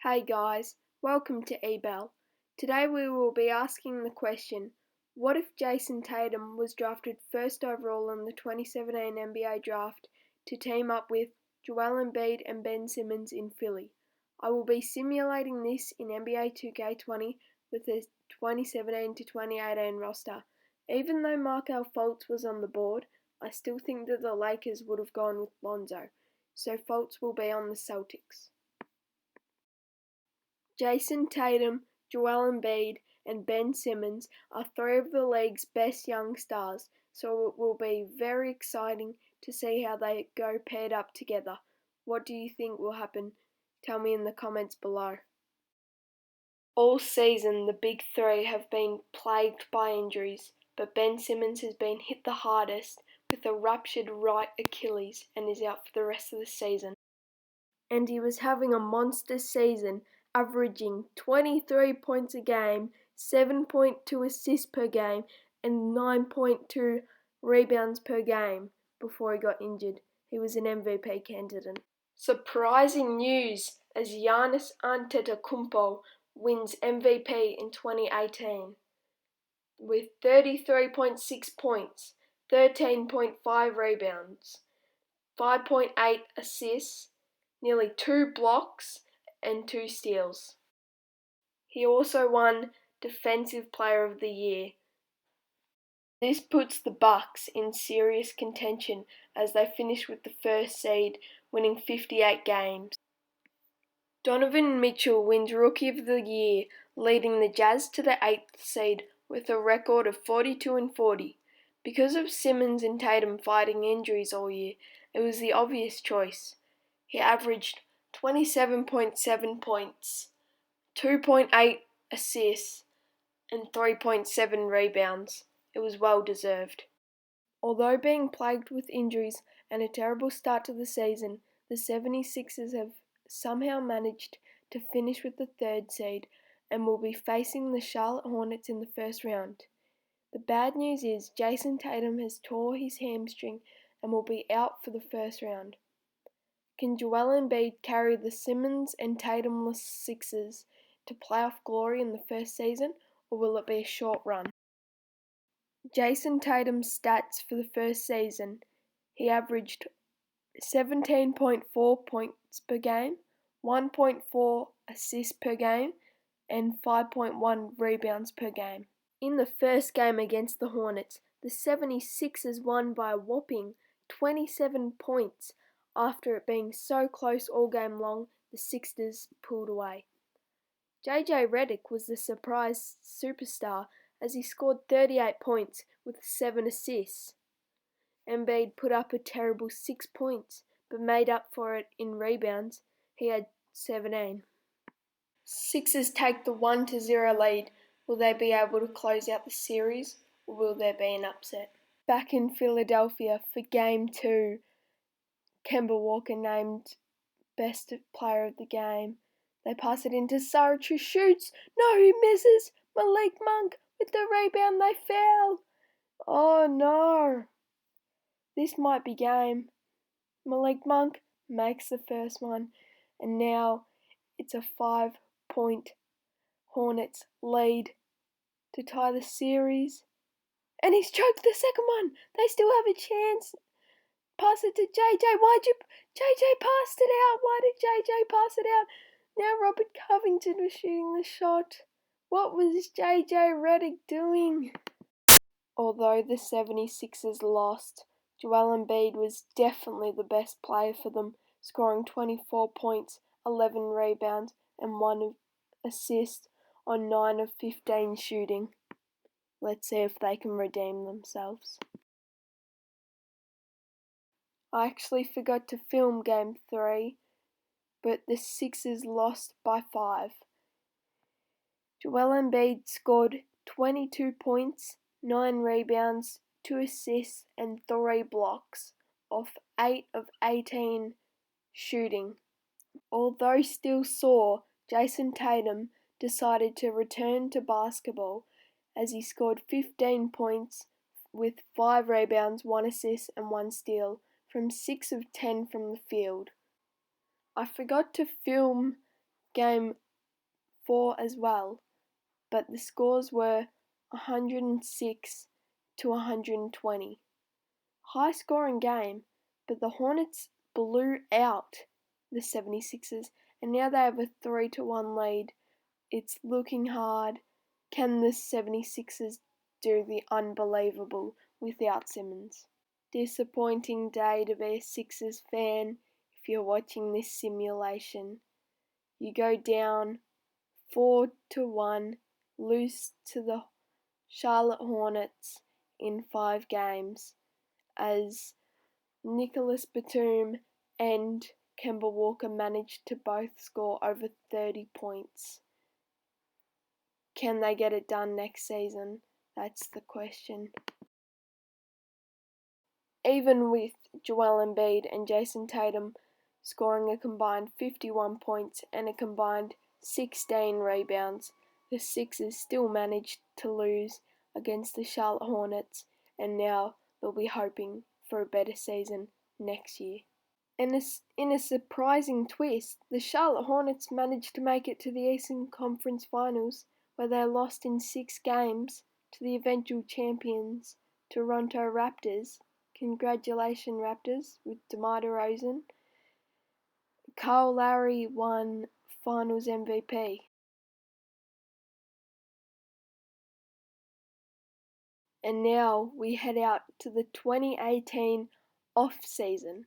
Hey guys, welcome to eBell. Today we will be asking the question, what if Jayson Tatum was drafted first overall in the 2017 NBA draft to team up with Joel Embiid and Ben Simmons in Philly? I will be simulating this in NBA 2K20 with the 2017 to 2018 roster. Even though Markelle Fultz was on the board, I still think that the Lakers would have gone with Lonzo, so Fultz will be on the Celtics. Jayson Tatum, Joel Embiid, and Ben Simmons are three of the league's best young stars, so it will be very exciting to see how they go paired up together. What do you think will happen? Tell me in the comments below. All season, the big three have been plagued by injuries, but Ben Simmons has been hit the hardest with a ruptured right Achilles and is out for the rest of the season. And he was having a monster season, averaging 23 points a game, 7.2 assists per game, and 9.2 rebounds per game before he got injured. He was an MVP candidate. Surprising news as Giannis Antetokounmpo wins MVP in 2018 with 33.6 points, 13.5 rebounds, 5.8 assists, nearly 2 blocks, and 2 steals. He also won Defensive Player of the Year. This puts the Bucks in serious contention as they finish with the first seed, winning 58 games. Donovan Mitchell wins Rookie of the Year, leading the Jazz to the 8th seed with a record of 42-40. Because of Simmons and Tatum fighting injuries all year, it was the obvious choice. He averaged 27.7 points, 2.8 assists, and 3.7 rebounds. It was well deserved. Although being plagued with injuries and a terrible start to the season, the 76ers have somehow managed to finish with the 3rd seed and will be facing the Charlotte Hornets in the first round. The bad news is Jayson Tatum has tore his hamstring and will be out for the first round. Can Joel Embiid carry the Simmons and Tatumless Sixers to playoff glory in the first season, or will it be a short run? Jayson Tatum's stats for the first season: he averaged 17.4 points per game, 1.4 assists per game, and 5.1 rebounds per game. In the first game against the Hornets, the 76ers won by a whopping 27 points. After it being so close all game long, the Sixers pulled away. JJ Redick was the surprise superstar as he scored 38 points with 7 assists. Embiid put up a terrible 6 points, but made up for it in rebounds. He had 17. Sixers take the 1-0 lead. Will they be able to close out the series, or will there be an upset? Back in Philadelphia for Game 2, Kemba Walker named Best Player of the Game. They pass it into Saric, who shoots. No, he misses. Malik Monk with the rebound. They foul. Oh no. This might be game. Malik Monk makes the first one, and now it's a 5-point Hornets lead to tie the series. And he's choked the second one. They still have a chance. Pass it to JJ. JJ passed it out? Why did JJ pass it out? Now Robert Covington was shooting the shot. What was JJ Redick doing? Although the 76ers lost, Joel Embiid was definitely the best player for them, scoring 24 points, 11 rebounds, and 1 assist on 9 of 15 shooting. Let's see if they can redeem themselves. I actually forgot to film Game 3, but the Sixers lost by 5. Joel Embiid scored 22 points, 9 rebounds, 2 assists, and 3 blocks off 8 of 18 shooting. Although still sore, Jayson Tatum decided to return to basketball as he scored 15 points with 5 rebounds, 1 assist, and 1 steal from 6 of 10 from the field. I forgot to film game 4 as well, but the scores were 106 to 120. High scoring game, but the Hornets blew out the 76ers, and now they have a 3-1 lead. It's looking hard. Can the 76ers do the unbelievable without Simmons? Disappointing day to be a Sixers fan if you're watching this simulation. You go down 4-1, lose to the Charlotte Hornets in 5 games as Nicholas Batum and Kemba Walker managed to both score over 30 points. Can they get it done next season? That's the question. Even with Joel Embiid and Jayson Tatum scoring a combined 51 points and a combined 16 rebounds, the Sixers still managed to lose against the Charlotte Hornets, and now they'll be hoping for a better season next year. And in a surprising twist, the Charlotte Hornets managed to make it to the Eastern Conference Finals, where they lost in 6 games to the eventual champions Toronto Raptors. Congratulations, Raptors, with DeMar DeRozan. Kyle Lowry won Finals MVP. And now we head out to the 2018 off-season.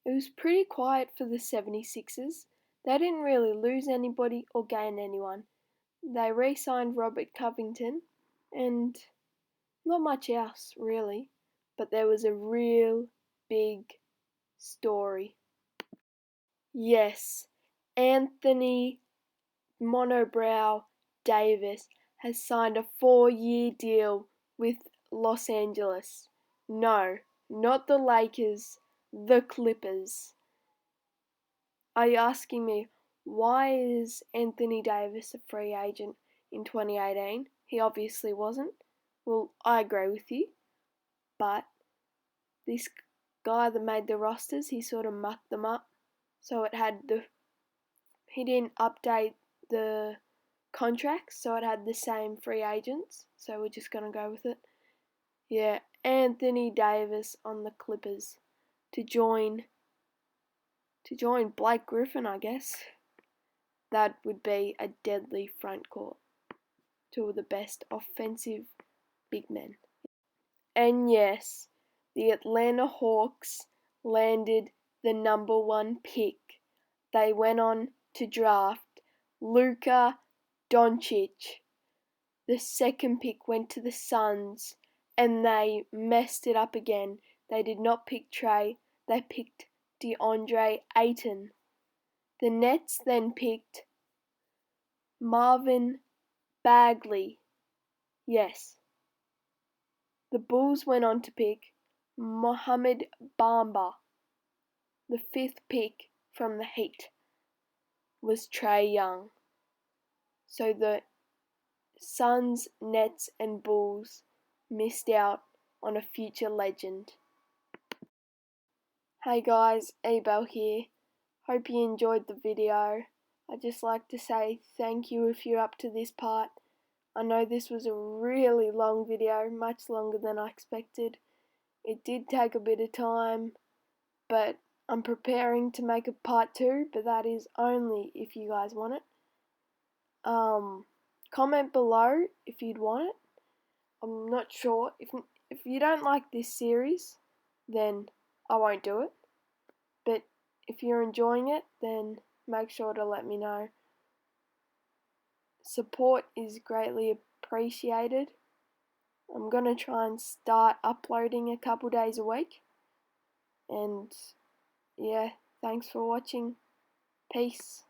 It was pretty quiet for the 76ers. They didn't really lose anybody or gain anyone. They re-signed Robert Covington and not much else, really. But there was a real big story. Yes, Anthony Monobrow Davis has signed a 4-year deal with Los Angeles. No, not the Lakers, the Clippers. Are you asking me, why is Anthony Davis a free agent in 2018? He obviously wasn't. Well, I agree with you, but this guy that made the rosters, he sort of mucked them up. So he didn't update the contracts, so it had the same free agents. So we're just gonna go with it. Yeah, Anthony Davis on the Clippers to join Blake Griffin, I guess. That would be a deadly front court. 2 of the best offensive big men. And yes, the Atlanta Hawks landed the number 1 pick. They went on to draft Luka Doncic. The second pick went to the Suns, and they messed it up again. They did not pick Trey, they picked DeAndre Ayton. The Nets then picked Marvin Bagley. Yes. The Bulls went on to pick Mohamed Bamba. The 5th pick from the Heat was Trae Young. So the Suns, Nets and Bulls missed out on a future legend. Hey guys, Abel here. Hope you enjoyed the video. I'd just like to say thank you if you're up to this part. I know this was a really long video, much longer than I expected. It did take a bit of time, but I'm preparing to make a part 2, but that is only if you guys want it. Comment below if you'd want it. I'm not sure. If you don't like this series, then I won't do it. But if you're enjoying it, then make sure to let me know. Support is greatly appreciated. I'm going to try and start uploading a couple days a week. And yeah, thanks for watching. Peace.